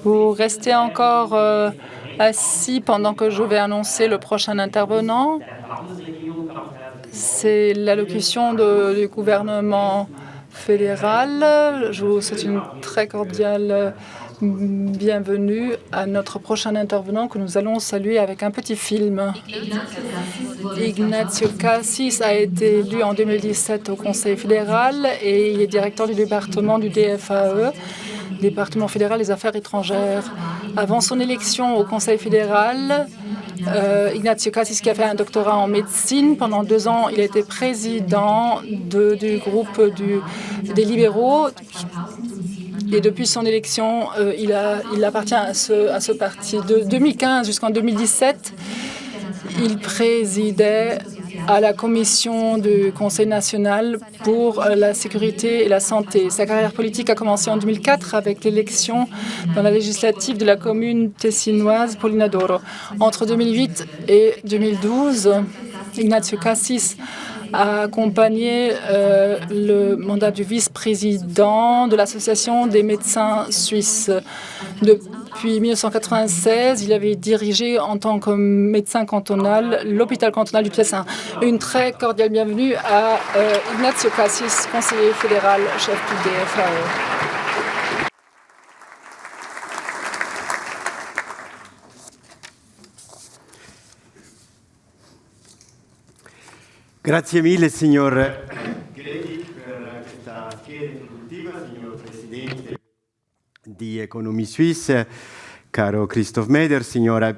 Vous restez encore assis pendant que je vais annoncer le prochain intervenant. C'est l'allocution du gouvernement fédéral. Je vous souhaite une très cordiale bienvenue à notre prochain intervenant que nous allons saluer avec un petit film. Ignacio Cassis a été élu en 2017 au Conseil fédéral et il est directeur du département du DFAE, département fédéral des affaires étrangères. Avant son élection au Conseil fédéral, Ignacio Cassis, qui a fait un doctorat en médecine, pendant 2 ans, il a été président du groupe des libéraux. Et depuis son élection, il appartient à ce parti. De 2015 jusqu'en 2017, il présidait à la commission du Conseil national pour la sécurité et la santé. Sa carrière politique a commencé en 2004 avec l'élection dans la législative de la commune tessinoise Pollina d'Oro. Entre 2008 et 2012, Ignacio Cassis a accompagné le mandat du vice-président de l'Association des médecins suisses. Depuis 1996, il avait dirigé en tant que médecin cantonal l'hôpital cantonal du Tessin. Une très cordiale bienvenue à Ignacio Cassis, conseiller fédéral, chef du DFAE. Grazie mille, signor Gredi, per questa scheda introduttiva, signor Presidente di Economie Suisse, caro Christoph Meder, signora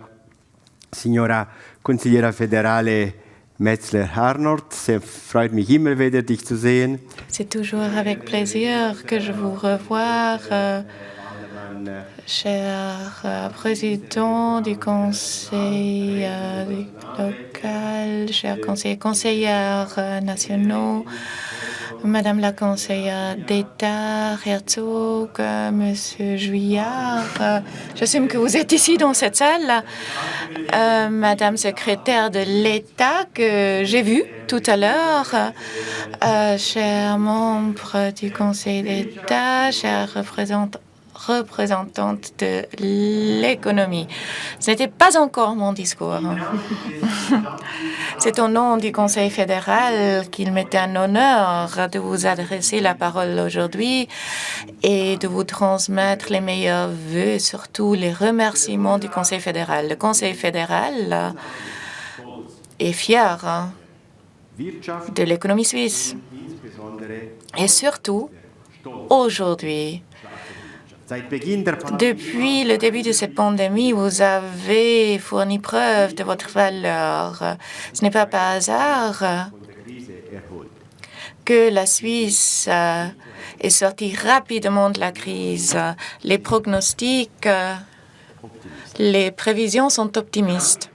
Consigliera Federale Metzler-Arnott. Es freut mich immer wieder, dich zu sehen. C'est toujours avec plaisir que je vous revois, cher président du conseil local, chers conseillères nationaux, Madame la conseillère d'État, Herzog, Monsieur Juillard. J'assume que vous êtes ici dans cette salle. Madame secrétaire de l'État que j'ai vue tout à l'heure, chers membres du Conseil d'État, chers représentante de l'économie. Ce n'était pas encore mon discours. C'est au nom du Conseil fédéral qu'il m'était un honneur de vous adresser la parole aujourd'hui et de vous transmettre les meilleurs vœux et surtout les remerciements du Conseil fédéral. Le Conseil fédéral est fier de l'économie suisse et surtout aujourd'hui. Depuis le début de cette pandémie, vous avez fourni preuve de votre valeur. Ce n'est pas par hasard que la Suisse est sortie rapidement de la crise. Les pronostics, les prévisions sont optimistes.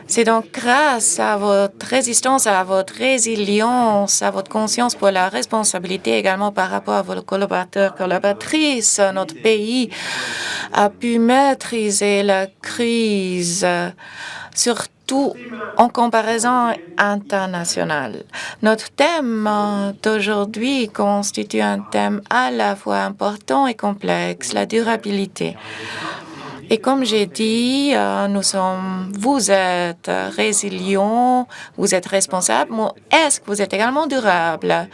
C'est donc grâce à votre résistance, à votre résilience, à votre conscience pour la responsabilité également par rapport à vos collaborateurs, collaboratrices, notre pays a pu maîtriser la crise, surtout en comparaison internationale. Notre thème d'aujourd'hui constitue un thème à la fois important et complexe, la durabilité. Et comme j'ai dit, vous êtes résilient, vous êtes responsable, mais est-ce que vous êtes également durable?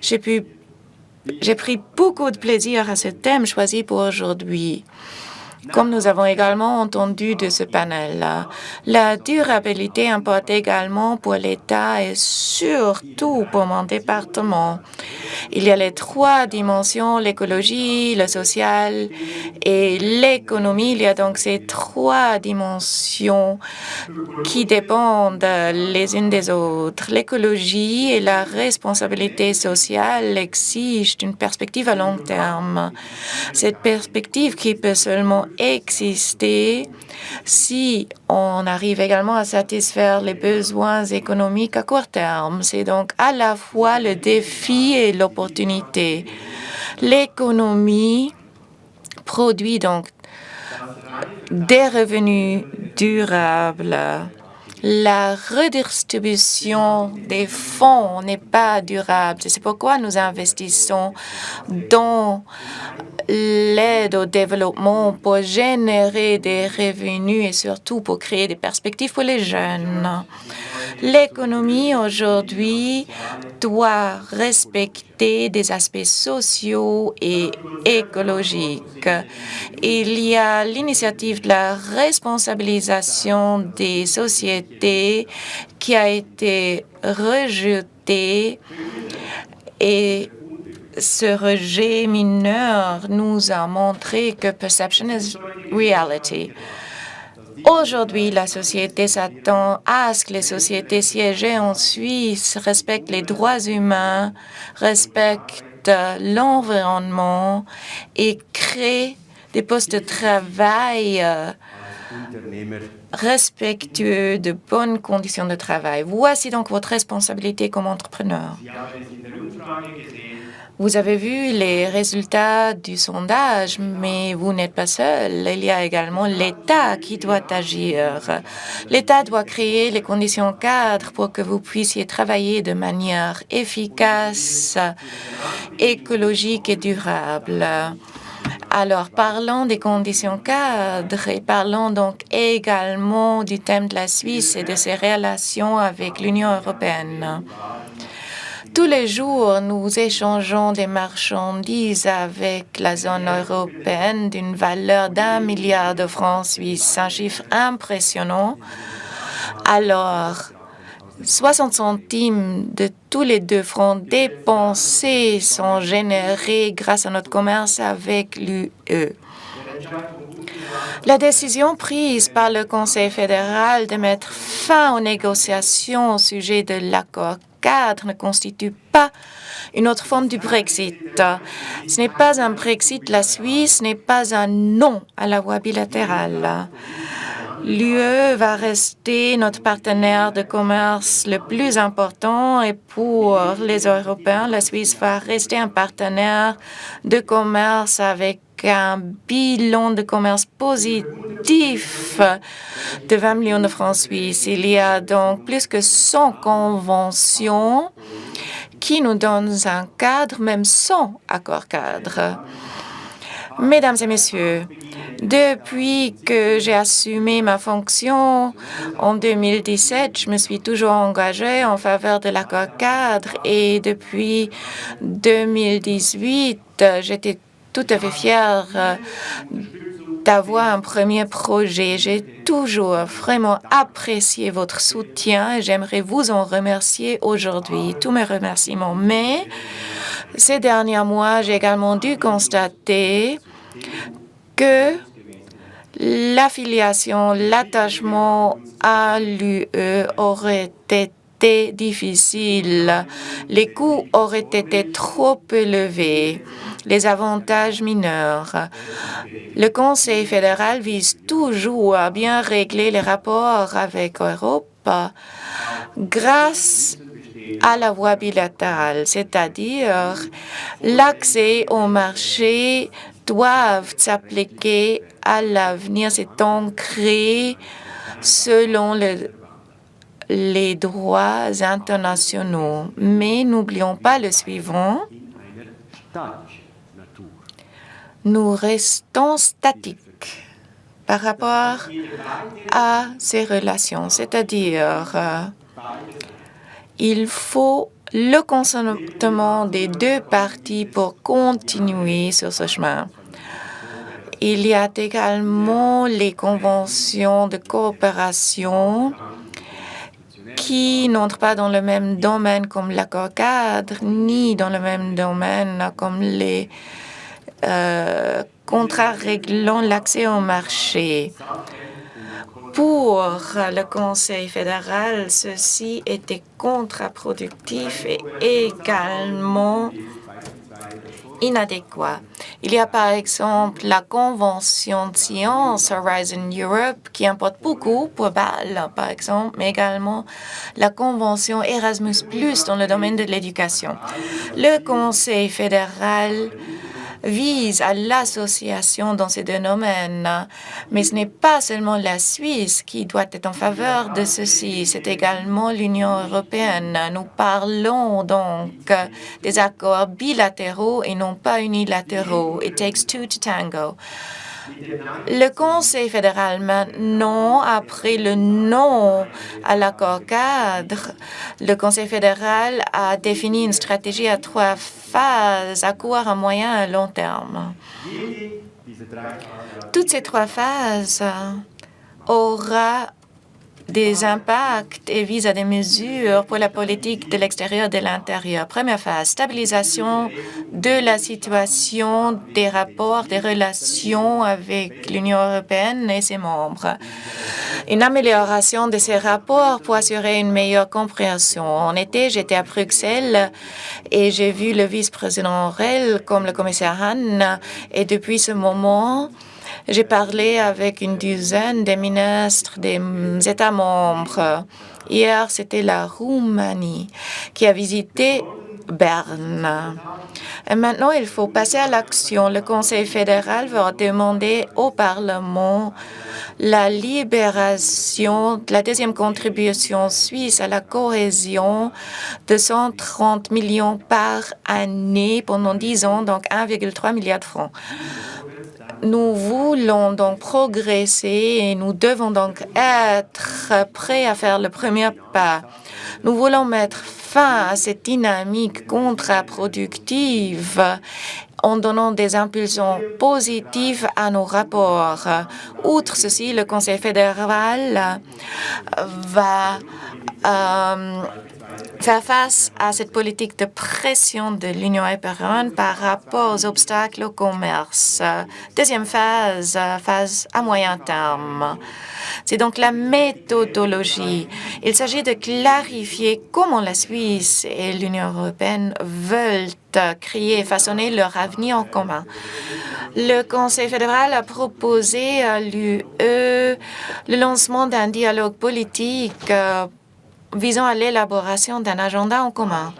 J'ai pris beaucoup de plaisir à ce thème choisi pour aujourd'hui. Comme nous avons également entendu de ce panel, la durabilité importe également pour l'État et surtout pour mon département. Il y a les 3 dimensions, l'écologie, le social et l'économie. Il y a donc ces 3 dimensions qui dépendent les unes des autres. L'écologie et la responsabilité sociale exigent une perspective à long terme. Cette perspective qui peut seulement exister si on arrive également à satisfaire les besoins économiques à court terme. C'est donc à la fois le défi et l'opportunité. L'économie produit donc des revenus durables. La redistribution des fonds n'est pas durable. C'est pourquoi nous investissons dans l'aide au développement pour générer des revenus et surtout pour créer des perspectives pour les jeunes. L'économie aujourd'hui doit respecter des aspects sociaux et écologiques. Il y a l'initiative de la responsabilisation des sociétés qui a été rejetée et ce rejet mineur nous a montré que perception is reality. Aujourd'hui, la société s'attend à ce que les sociétés siégées en Suisse respectent les droits humains, respectent l'environnement et créent des postes de travail respectueux de bonnes conditions de travail. Voici donc votre responsabilité comme entrepreneur. Vous avez vu les résultats du sondage, mais vous n'êtes pas seul. Il y a également l'État qui doit agir. L'État doit créer les conditions cadres pour que vous puissiez travailler de manière efficace, écologique et durable. Alors, parlons des conditions cadres et parlons donc également du thème de la Suisse et de ses relations avec l'Union européenne. Tous les jours, nous échangeons des marchandises avec la zone européenne d'une valeur d'1 milliard de francs suisses, un chiffre impressionnant. Alors, 60 centimes de tous les 2 francs dépensés sont générés grâce à notre commerce avec l'UE. La décision prise par le Conseil fédéral de mettre fin aux négociations au sujet de l'accord cadre ne constitue pas une autre forme du Brexit. Ce n'est pas un Brexit. La Suisse n'est pas un non à la voie bilatérale. L'UE va rester notre partenaire de commerce le plus important et pour les Européens, la Suisse va rester un partenaire de commerce avec un bilan de commerce positif de 20 millions de francs suisses. Il y a donc plus que 100 conventions qui nous donnent un cadre, même sans accord cadre. Mesdames et messieurs, depuis que j'ai assumé ma fonction en 2017, je me suis toujours engagée en faveur de l'accord cadre et depuis 2018, j'étais tout à fait fière d'avoir un premier projet. J'ai toujours vraiment apprécié votre soutien et j'aimerais vous en remercier aujourd'hui. Tous mes remerciements. Mais ces derniers mois, j'ai également dû constater que l'affiliation, l'attachement à l'UE aurait été difficile. Les coûts auraient été trop élevés, les avantages mineurs. Le Conseil fédéral vise toujours à bien régler les rapports avec l'Europe grâce à la voie bilatérale, c'est-à-dire l'accès au marché doivent s'appliquer à l'avenir. C'est ancré selon les droits internationaux. Mais n'oublions pas le suivant. Nous restons statiques par rapport à ces relations, c'est-à-dire il faut le consentement des deux parties pour continuer sur ce chemin. Il y a également les conventions de coopération qui n'entrent pas dans le même domaine comme l'accord cadre, ni dans le même domaine comme les contrats réglant l'accès au marché. Pour le Conseil fédéral, ceci était contre-productif et également inadéquat. Il y a par exemple la Convention de sciences Horizon Europe qui importe beaucoup pour Bâle, par exemple, mais également la Convention Erasmus+ dans le domaine de l'éducation. Le Conseil fédéral vise à l'association dans ces deux domaines. Mais ce n'est pas seulement la Suisse qui doit être en faveur de ceci, c'est également l'Union européenne. Nous parlons donc des accords bilatéraux et non pas unilatéraux. It takes two to tango. Le Conseil fédéral maintenant, après le non à l'accord cadre, le Conseil fédéral a défini une stratégie à 3 phases, à court, à moyen et à long terme. Toutes ces 3 phases auront des impacts et visent à des mesures pour la politique de l'extérieur et de l'intérieur. Première phase, stabilisation de la situation des rapports, des relations avec l'Union européenne et ses membres. Une amélioration de ces rapports pour assurer une meilleure compréhension. En été, j'étais à Bruxelles et j'ai vu le vice-président Aurel comme le commissaire Hahn. Et depuis ce moment, j'ai parlé avec une dizaine des ministres des États membres. Hier, c'était la Roumanie qui a visité Berne. Et maintenant, il faut passer à l'action. Le Conseil fédéral va demander au Parlement la libération de la deuxième contribution suisse à la cohésion de 130 millions par année pendant 10 ans, donc 1,3 milliard de francs. Nous voulons donc progresser et nous devons donc être prêts à faire le premier pas. Nous voulons mettre fin à cette dynamique contre-productive en donnant des impulsions positives à nos rapports. Outre ceci, le Conseil fédéral va faire face à cette politique de pression de l'Union européenne par rapport aux obstacles au commerce. Deuxième phase, phase à moyen terme. C'est donc la méthodologie. Il s'agit de clarifier comment la Suisse et l'Union européenne veulent créer et façonner leur avenir en commun. Le Conseil fédéral a proposé à l'UE le lancement d'un dialogue politique visant à l'élaboration d'un agenda en commun.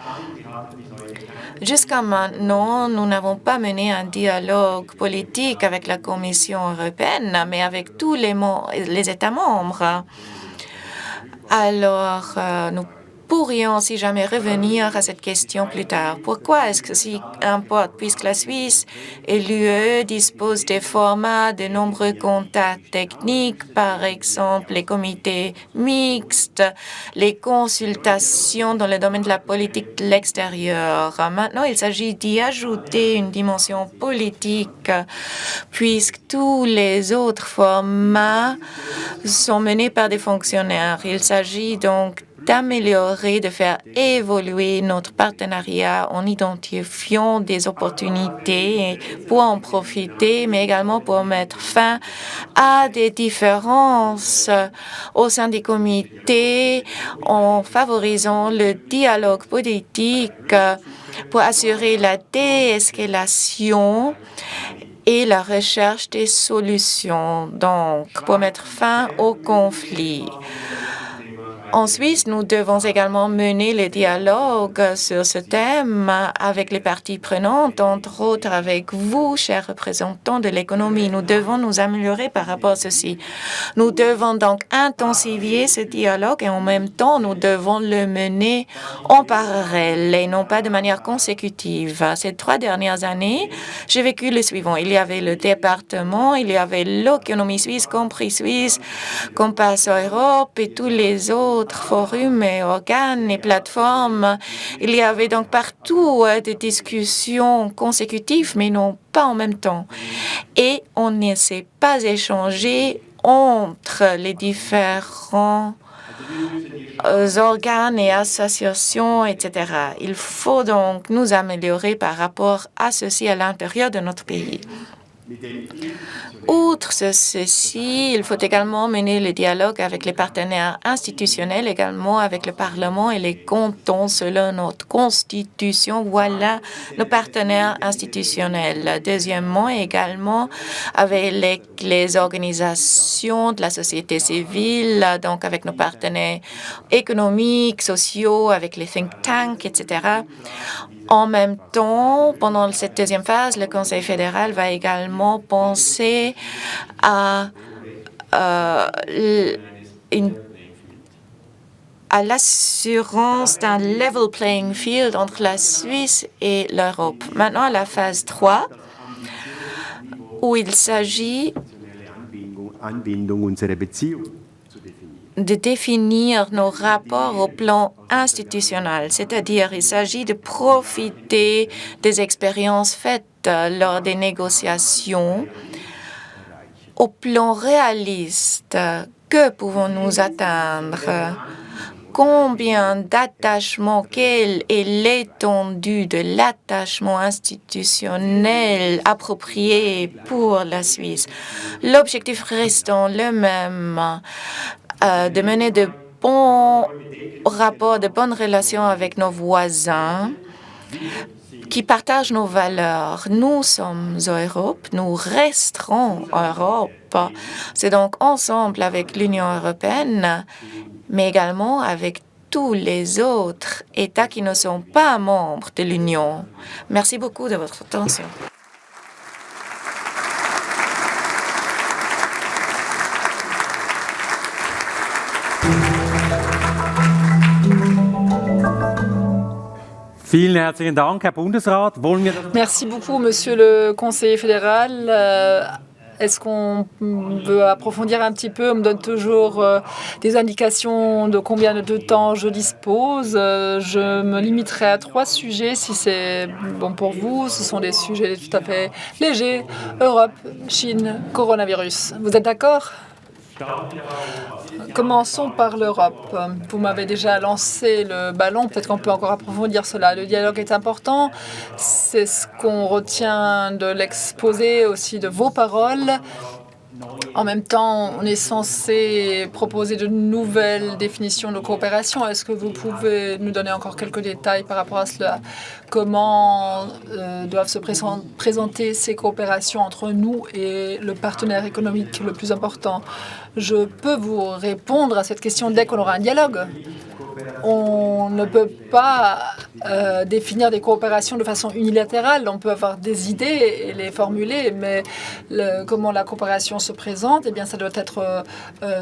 Jusqu'à maintenant, nous n'avons pas mené un dialogue politique avec la Commission européenne, mais avec tous les États membres. Alors, nous pourrions, si jamais, revenir à cette question plus tard. Pourquoi est-ce que si importe, puisque la Suisse et l'UE disposent des formats de nombreux contacts techniques, par exemple les comités mixtes, les consultations dans le domaine de la politique de l'extérieur. Maintenant, il s'agit d'y ajouter une dimension politique, puisque tous les autres formats sont menés par des fonctionnaires. Il s'agit donc d'améliorer, de faire évoluer notre partenariat en identifiant des opportunités pour en profiter, mais également pour mettre fin à des différences au sein des comités en favorisant le dialogue politique pour assurer la déescalation et la recherche des solutions, donc pour mettre fin au conflit. En Suisse, nous devons également mener les dialogues sur ce thème avec les parties prenantes, entre autres avec vous, chers représentants de l'économie. Nous devons nous améliorer par rapport à ceci. Nous devons donc intensifier ce dialogue et en même temps, nous devons le mener en parallèle et non pas de manière consécutive. Ces 3 dernières années, j'ai vécu le suivant. Il y avait le département, il y avait l'économie suisse, compris Suisse, Compass Europe et tous les autres forums et organes et plateformes. Il y avait donc partout des discussions consécutives, mais non pas en même temps. Et on ne s'est pas échangé entre les différents organes et associations, etc. Il faut donc nous améliorer par rapport à ceci à l'intérieur de notre pays. Outre ceci, il faut également mener le dialogue avec les partenaires institutionnels, également avec le Parlement et les cantons selon notre Constitution. Voilà nos partenaires institutionnels. Deuxièmement, également avec les organisations de la société civile, donc avec nos partenaires économiques, sociaux, avec les think tanks, etc. En même temps, pendant cette deuxième phase, le Conseil fédéral va également penser à l'assurance d'un level playing field entre la Suisse et l'Europe. Maintenant, la phase 3, où il s'agit de définir nos rapports au plan institutionnel, c'est-à-dire il s'agit de profiter des expériences faites lors des négociations au plan réaliste. Que pouvons-nous atteindre? Combien d'attachement, quelle est l'étendue de l'attachement institutionnel approprié pour la Suisse? L'objectif restant le même, de mener de bons rapports, de bonnes relations avec nos voisins qui partagent nos valeurs. Nous sommes Europe, nous resterons Europe. C'est donc ensemble avec l'Union européenne, mais également avec tous les autres États qui ne sont pas membres de l'Union. Merci beaucoup de votre attention. Merci beaucoup, Monsieur le conseiller fédéral. Est-ce qu'on veut approfondir un petit peu? On me donne toujours des indications de combien de temps je dispose. Je me limiterai à 3 sujets si c'est bon pour vous. Ce sont des sujets tout à fait légers. Europe, Chine, coronavirus. Vous êtes d'accord? Commençons par l'Europe. Vous m'avez déjà lancé le ballon, peut-être qu'on peut encore approfondir cela. Le dialogue est important, c'est ce qu'on retient de l'exposé, aussi de vos paroles. En même temps, on est censé proposer de nouvelles définitions de coopération. Est-ce que vous pouvez nous donner encore quelques détails par rapport à cela? Comment doivent se présenter ces coopérations entre nous et le partenaire économique le plus important? Je peux vous répondre à cette question dès qu'on aura un dialogue. On ne peut pas définir des coopérations de façon unilatérale. On peut avoir des idées et les formuler, mais comment la coopération se présente, eh bien, ça doit être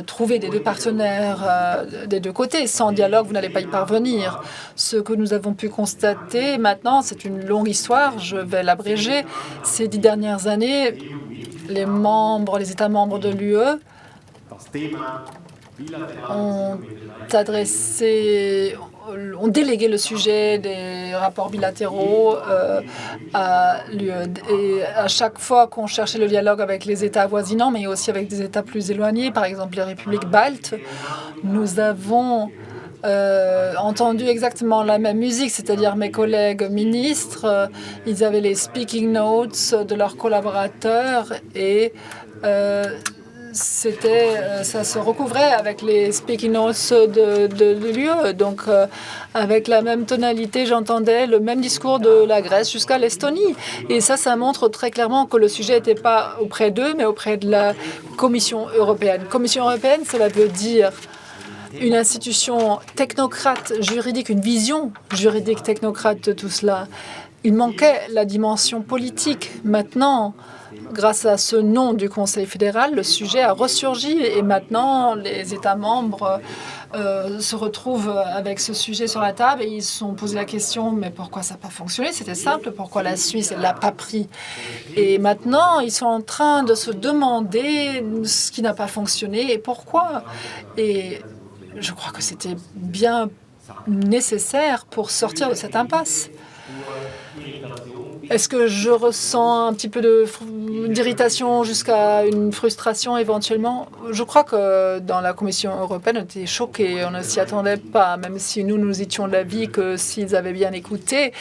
trouvé des deux partenaires des deux côtés. Sans dialogue, vous n'allez pas y parvenir. Ce que nous avons pu constater maintenant, c'est une longue histoire, je vais l'abréger. Ces 10 dernières années, les États membres de l'UE ont délégué le sujet des rapports bilatéraux à l'UE. Et à chaque fois qu'on cherchait le dialogue avec les États avoisinants, mais aussi avec des États plus éloignés, par exemple les républiques baltes, nous avons entendu exactement la même musique, c'est-à-dire mes collègues ministres, ils avaient les speaking notes de leurs collaborateurs et ça se recouvrait avec les speaking notes de l'UE. Donc, avec la même tonalité, j'entendais le même discours de la Grèce jusqu'à l'Estonie. Et ça montre très clairement que le sujet n'était pas auprès d'eux, mais auprès de la Commission européenne. Commission européenne, cela veut dire une institution technocrate juridique, une vision juridique technocrate de tout cela. Il manquait la dimension politique. Maintenant, grâce à ce nom du Conseil fédéral, le sujet a ressurgi et maintenant les États membres se retrouvent avec ce sujet sur la table et ils se sont posé la question mais pourquoi ça n'a pas fonctionné? C'était simple, pourquoi la Suisse ne l'a pas pris? Et maintenant, ils sont en train de se demander ce qui n'a pas fonctionné et pourquoi. Et je crois que c'était bien nécessaire pour sortir de cette impasse. Est-ce que je ressens un petit peu d'irritation jusqu'à une frustration éventuellement? Je crois que dans la Commission européenne, on était choqués, on ne s'y attendait pas, même si nous étions d'avis que s'ils avaient bien écouté,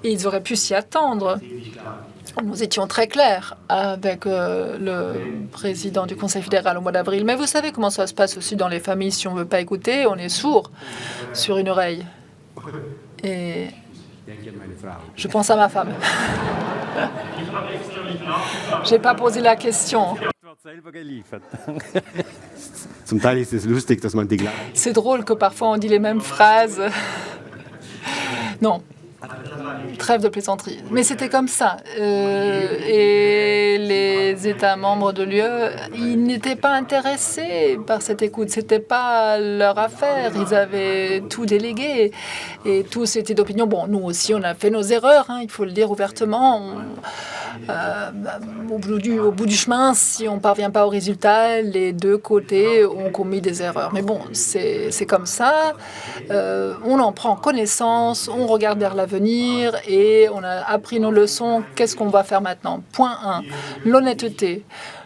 ils auraient pu s'y attendre. Nous étions très clairs avec le président du Conseil fédéral au mois d'avril. Mais vous savez comment ça se passe aussi dans les familles. Si on ne veut pas écouter, on est sourd sur une oreille. Et je pense à ma femme. Je n'ai pas posé la question. C'est drôle que parfois on dit les mêmes phrases. Non. Trêve de plaisanterie. Mais c'était comme ça. Et les États membres de l'UE, ils n'étaient pas intéressés par cette écoute. C'était pas leur affaire. Ils avaient tout délégué. Et tous étaient d'opinion. Bon, nous aussi, on a fait nos erreurs, hein, il faut le dire ouvertement. Au bout du chemin, si on ne parvient pas au résultat, les deux côtés ont commis des erreurs. Mais bon, c'est comme ça. On en prend connaissance, on regarde vers l'avenir et on a appris nos leçons. Qu'est-ce qu'on va faire maintenant? Point 1, l'honnêteté.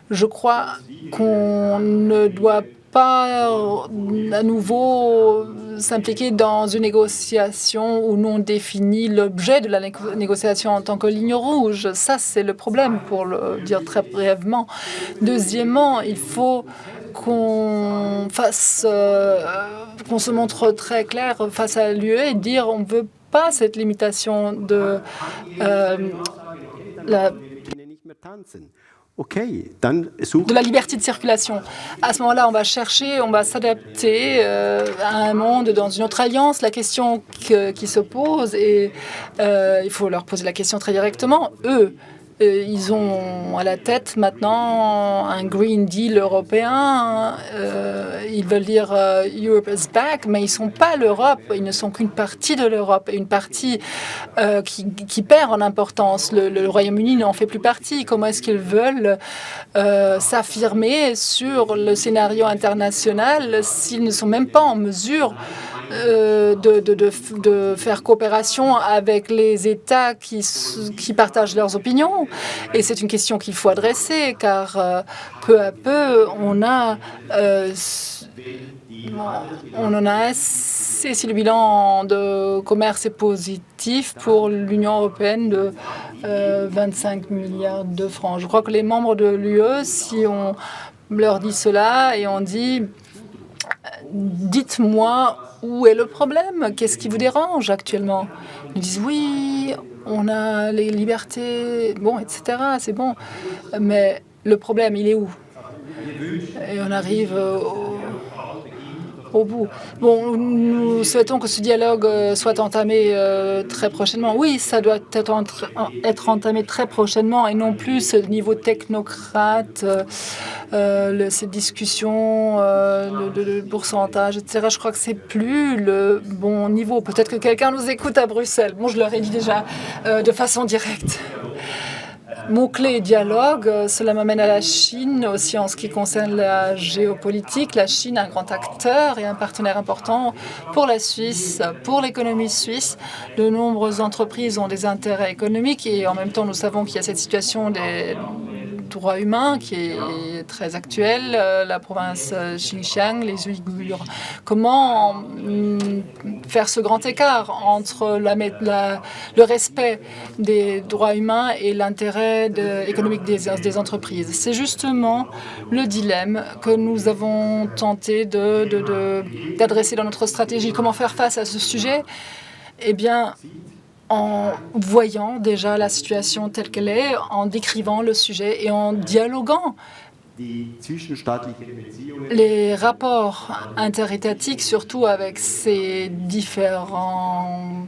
Je crois qu'on ne doit pas à nouveau s'impliquer dans une négociation où nous on définit l'objet de la négociation en tant que ligne rouge. Ça, c'est le problème, pour le dire très brièvement. Deuxièmement, il faut qu'on fasse, qu'on se montre très clair face à l'UE et dire on ne veut pas cette limitation de la liberté de circulation. À ce moment-là, on va chercher, on va s'adapter à un monde dans une autre alliance. La question qui se pose, et il faut leur poser la question très directement, eux, ils ont à la tête maintenant un Green Deal européen. Ils veulent dire Europe is back, mais ils ne sont pas l'Europe. Ils ne sont qu'une partie de l'Europe, une partie qui perd en importance. Le Royaume-Uni n'en fait plus partie. Comment est-ce qu'ils veulent s'affirmer sur le scénario international s'ils ne sont même pas en mesure de faire coopération avec les États qui partagent leurs opinions? Et c'est une question qu'il faut adresser, car peu à peu, on en a assez si le bilan de commerce est positif pour l'Union européenne de 25 milliards de francs. Je crois que les membres de l'UE, si on leur dit cela et on dit « dites-moi où est le problème, qu'est-ce qui vous dérange actuellement ?» Ils disent « oui, on a les libertés, bon, etc., c'est bon. Mais le problème, il est où ?» Et on arrive au bout. Bon, nous souhaitons que ce dialogue soit entamé très prochainement. Oui, ça doit être entamé très prochainement et non plus ce niveau technocrate, ces discussions, le pourcentage, etc. Je crois que c'est plus le bon niveau. Peut-être que quelqu'un nous écoute à Bruxelles. Bon, je leur ai dit déjà de façon directe. Mot-clé dialogue, cela m'amène à la Chine, aussi en ce qui concerne la géopolitique. La Chine est un grand acteur et un partenaire important pour la Suisse, pour l'économie suisse. De nombreuses entreprises ont des intérêts économiques et en même temps, nous savons qu'il y a cette situation des droits humains qui est très actuelle, la province Xinjiang, les Ouïghours. Comment faire ce grand écart entre le respect des droits humains et l'intérêt économique des entreprises? C'est justement le dilemme que nous avons tenté d'adresser dans notre stratégie. Comment faire face à ce sujet? Eh bien, en voyant déjà la situation telle qu'elle est, en décrivant le sujet et en dialoguant. Les rapports interétatiques, surtout avec ces différents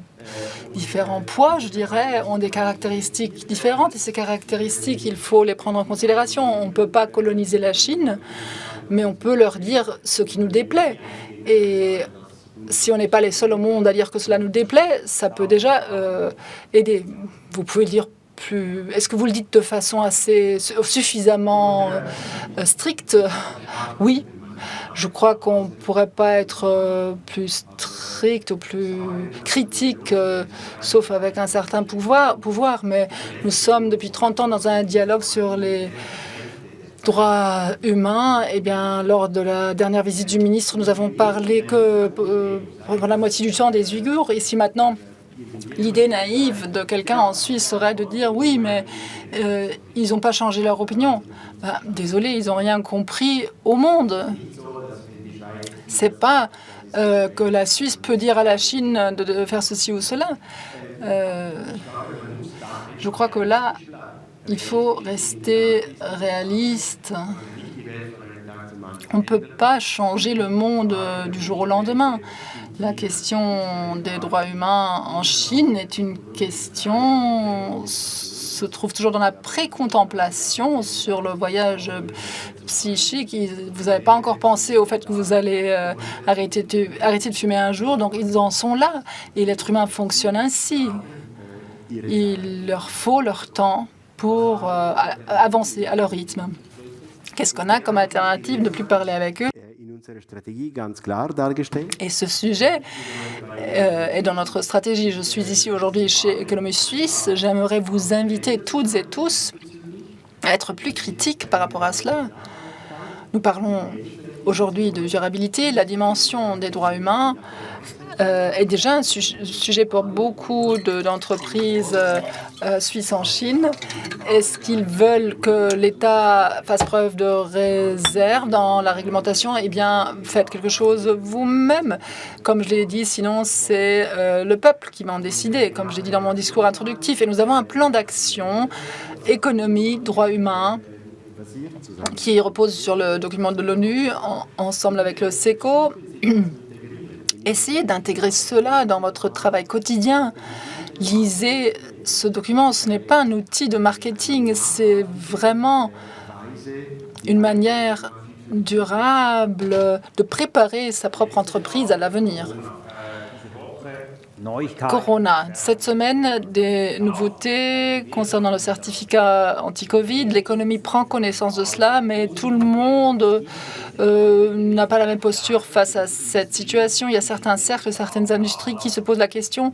poids, je dirais, ont des caractéristiques différentes. Et ces caractéristiques, il faut les prendre en considération. On ne peut pas coloniser la Chine, mais on peut leur dire ce qui nous déplaît. Et si on n'est pas les seuls au monde à dire que cela nous déplaît, ça peut déjà aider. Vous pouvez le dire plus... Est-ce que vous le dites de façon suffisamment stricte? Oui. Je crois qu'on ne pourrait pas être plus strict ou plus critique, sauf avec un certain pouvoir. Mais nous sommes depuis 30 ans dans un dialogue sur les droits humains. Eh bien, lors de la dernière visite du ministre, nous avons parlé que pendant la moitié du temps des Ouïghours. Ici maintenant, l'idée naïve de quelqu'un en Suisse serait de dire oui, mais ils n'ont pas changé leur opinion. Désolé, ils n'ont rien compris au monde. C'est pas que la Suisse peut dire à la Chine de faire ceci ou cela. Je crois que là, il faut rester réaliste. On ne peut pas changer le monde du jour au lendemain. La question des droits humains en Chine est une question se trouve toujours dans la précontemplation sur le voyage psychique. Vous n'avez pas encore pensé au fait que vous allez arrêter de fumer un jour, donc ils en sont là. Et l'être humain fonctionne ainsi. Il leur faut leur temps pour avancer à leur rythme. Qu'est-ce qu'on a comme alternative? Ne plus parler avec eux. Et ce sujet est dans notre stratégie. Je suis ici aujourd'hui chez Économie Suisse. J'aimerais vous inviter toutes et tous à être plus critiques par rapport à cela. Nous parlons aujourd'hui de durabilité. La dimension des droits humains est déjà un sujet pour beaucoup d'entreprises suisses en Chine. Est-ce qu'ils veulent que l'État fasse preuve de réserve dans la réglementation? Eh bien, faites quelque chose vous-même. Comme je l'ai dit, sinon c'est le peuple qui va en décider, comme je l'ai dit dans mon discours introductif. Et nous avons un plan d'action, économie, droits humains, qui repose sur le document de l'ONU, ensemble avec le SECO. Essayez d'intégrer cela dans votre travail quotidien. Lisez ce document. Ce n'est pas un outil de marketing, c'est vraiment une manière durable de préparer sa propre entreprise à l'avenir. Corona. Cette semaine, des nouveautés concernant le certificat anti-Covid. L'économie prend connaissance de cela, mais tout le monde n'a pas la même posture face à cette situation. Il y a certains cercles, certaines industries qui se posent la question: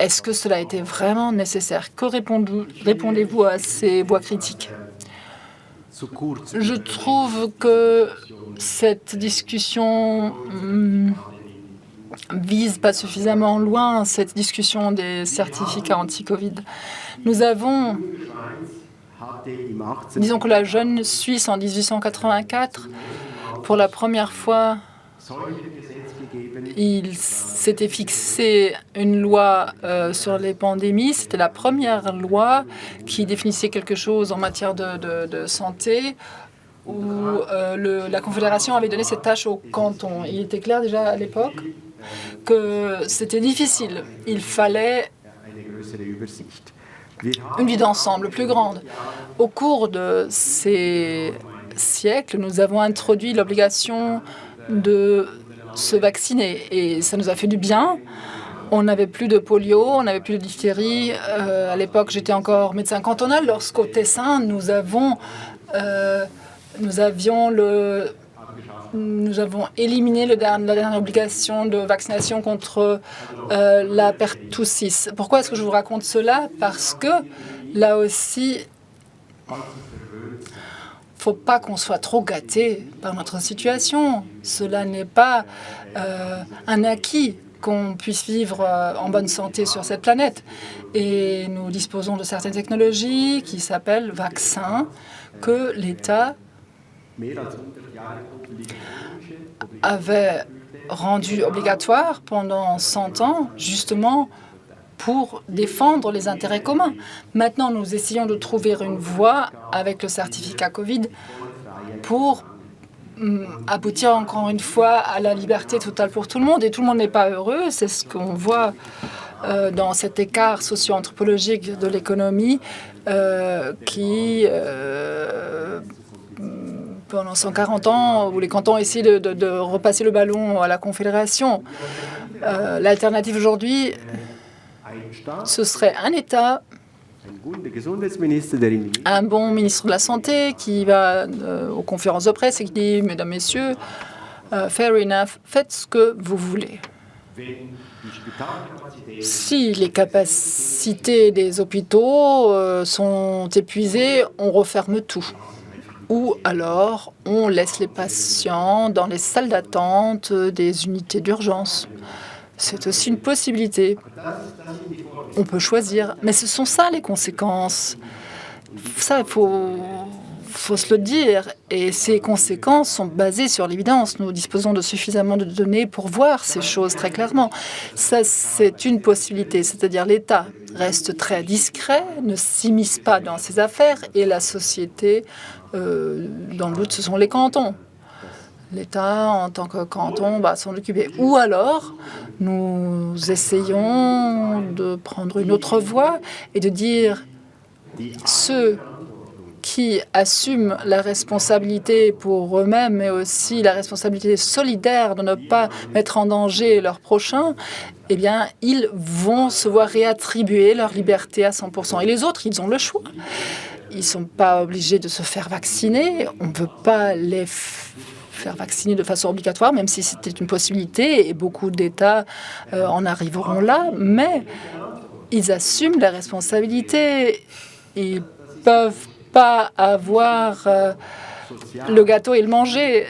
est-ce que cela a été vraiment nécessaire? Que répondez-vous à ces voix critiques? Je trouve que cette discussion vise pas suffisamment loin, cette discussion des certificats anti-Covid. Nous avons, disons que la jeune Suisse en 1884, pour la première fois, il s'était fixé une loi sur les pandémies. C'était la première loi qui définissait quelque chose en matière de santé, où la Confédération avait donné cette tâche au canton. Il était clair déjà à l'époque que c'était difficile. Il fallait une vue d'ensemble plus grande. Au cours de ces siècles, nous avons introduit l'obligation de se vacciner et ça nous a fait du bien. On n'avait plus de polio, on n'avait plus de diphtérie. À l'époque, j'étais encore médecin cantonal lorsqu'au Tessin, nous avons éliminé la dernière obligation de vaccination contre la pertussis. Pourquoi est-ce que je vous raconte cela? Parce que, là aussi, il ne faut pas qu'on soit trop gâté par notre situation. Cela n'est pas un acquis qu'on puisse vivre en bonne santé sur cette planète. Et nous disposons de certaines technologies qui s'appellent vaccins, que l'État avait rendu obligatoire pendant 100 ans, justement pour défendre les intérêts communs. Maintenant, nous essayons de trouver une voie avec le certificat Covid pour aboutir encore une fois à la liberté totale pour tout le monde. Et tout le monde n'est pas heureux, c'est ce qu'on voit dans cet écart socio-anthropologique de l'économie qui... pendant 140 ans, où les cantons essaient de repasser le ballon à la Confédération. L'alternative aujourd'hui, ce serait un État, un bon ministre de la Santé qui va aux conférences de presse et qui dit: mesdames, messieurs, fair enough, faites ce que vous voulez. Si les capacités des hôpitaux sont épuisées, on referme tout. Ou alors, on laisse les patients dans les salles d'attente des unités d'urgence. C'est aussi une possibilité. On peut choisir. Mais ce sont ça les conséquences. Ça, il faut se le dire. Et ces conséquences sont basées sur l'évidence. Nous disposons de suffisamment de données pour voir ces choses très clairement. Ça, c'est une possibilité. C'est-à-dire l'État reste très discret, ne s'immisce pas dans ses affaires et la société, dans le doute, ce sont les cantons. l'État, en tant que canton, va s'en occuper. Ou alors, nous essayons de prendre une autre voie et de dire ceux qui assument la responsabilité pour eux-mêmes, mais aussi la responsabilité solidaire de ne pas mettre en danger leurs prochains, eh bien, ils vont se voir réattribuer leur liberté à 100%. Et les autres, ils ont le choix. Ils ne sont pas obligés de se faire vacciner. On ne peut pas les faire vacciner de façon obligatoire, même si c'était une possibilité, et beaucoup d'États en arriveront là, mais ils assument la responsabilité. Ils peuvent pas avoir le gâteau et le manger.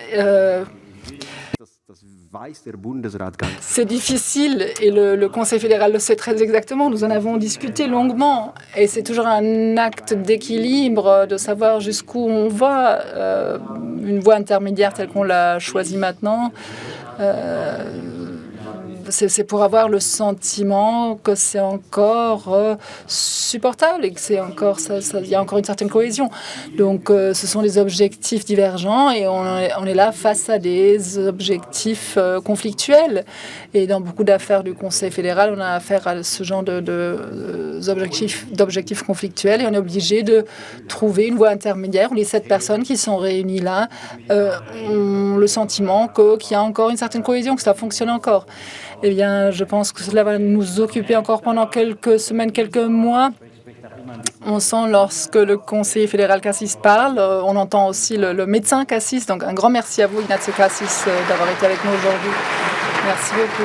C'est difficile et le Conseil fédéral le sait très exactement. Nous en avons discuté longuement et c'est toujours un acte d'équilibre de savoir jusqu'où on va. Une voie intermédiaire telle qu'on l'a choisie maintenant, c'est pour avoir le sentiment que c'est encore supportable et que c'est encore il y a encore une certaine cohésion. Donc, ce sont des objectifs divergents et on est là face à des objectifs conflictuels. Et dans beaucoup d'affaires du Conseil fédéral, on a affaire à ce genre d'objectifs conflictuels et on est obligé de trouver une voie intermédiaire où les 7 personnes qui sont réunies là ont le sentiment qu'il y a encore une certaine cohésion, que ça fonctionne encore. Eh bien, je pense que cela va nous occuper encore pendant quelques semaines, quelques mois. On sent lorsque le conseiller fédéral Cassis parle, on entend aussi le médecin Cassis. Donc, un grand merci à vous, Ignacio Cassis, d'avoir été avec nous aujourd'hui. Merci beaucoup.